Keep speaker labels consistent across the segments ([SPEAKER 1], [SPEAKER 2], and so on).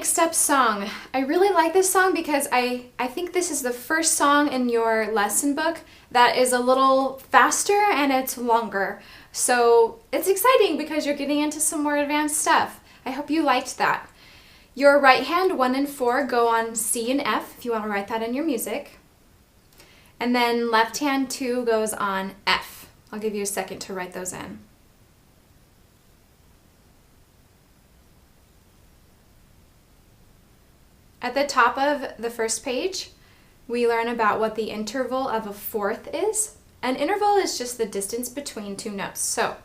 [SPEAKER 1] Next up song. I really like this song because I think this is the first song in your lesson book that is a little faster and it's longer. So it's exciting because you're getting into some more advanced stuff. I hope you liked that. Your right hand 1 and 4 go on C and F if you want to write that in your music. And then left hand 2 goes on F. I'll give you a second to write those in. At the top of the first page, we learn about what the interval of a fourth is. An interval is just the distance between two notes. So,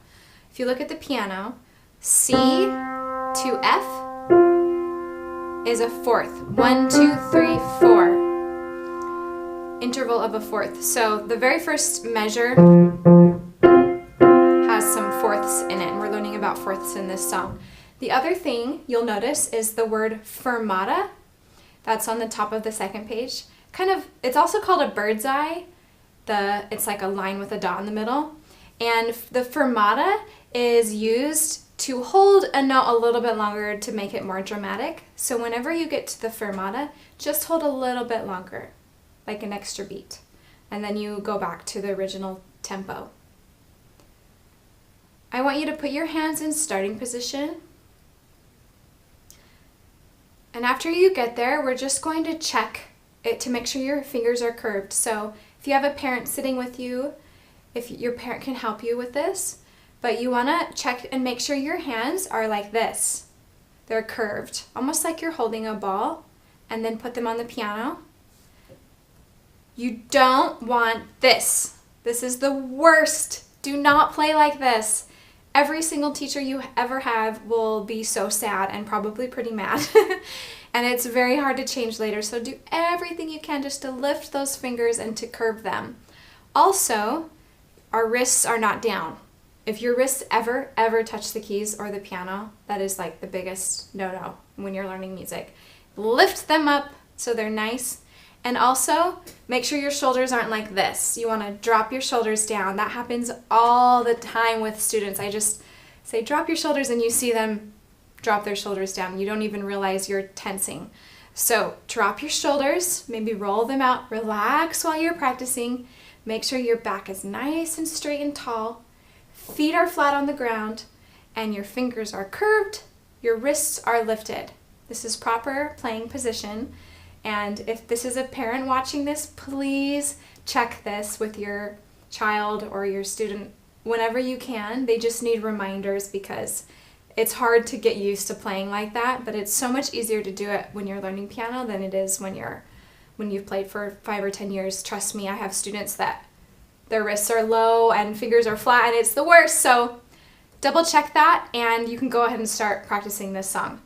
[SPEAKER 1] if you look at the piano, C to F is a fourth. 1, 2, 3, 4. Interval of a fourth. So, the very first measure has some fourths in it, and we're learning about fourths in this song. The other thing you'll notice is the word fermata. That's on the top of the second page. It's also called a bird's eye. It's like a line with a dot in the middle. And the fermata is used to hold a note a little bit longer to make it more dramatic. So whenever you get to the fermata, just hold a little bit longer, like an extra beat. And then you go back to the original tempo. I want you to put your hands in starting position. And after you get there, we're just going to check it to make sure your fingers are curved. So if you have a parent sitting with you, if your parent can help you with this, but you want to check and make sure your hands are like this. They're curved, almost like you're holding a ball, and then put them on the piano. You don't want this. This is the worst. Do not play like this. Every single teacher you ever have will be so sad and probably pretty mad. And it's very hard to change later, so do everything you can just to lift those fingers and to curve them. Also, our wrists are not down. If your wrists ever touch the keys or the piano, that is like the biggest no-no when you're learning music. Lift them up so they're nice. And also, make sure your shoulders aren't like this. You want to drop your shoulders down. That happens all the time with students. I just say drop your shoulders and you see them drop their shoulders down. You don't even realize you're tensing. So drop your shoulders, maybe roll them out, relax while you're practicing. Make sure your back is nice and straight and tall. Feet are flat on the ground and your fingers are curved. Your wrists are lifted. This is proper playing position. And if this is a parent watching this, please check this with your child or your student whenever you can. They just need reminders because it's hard to get used to playing like that, but it's so much easier to do it when you're learning piano than it is when you've played for 5 or 10 years. Trust me, I have students that their wrists are low and fingers are flat and it's the worst. So double check that and you can go ahead and start practicing this song.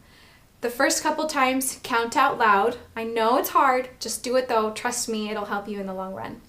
[SPEAKER 1] The first couple times, count out loud. I know it's hard, just do it though. Trust me, it'll help you in the long run.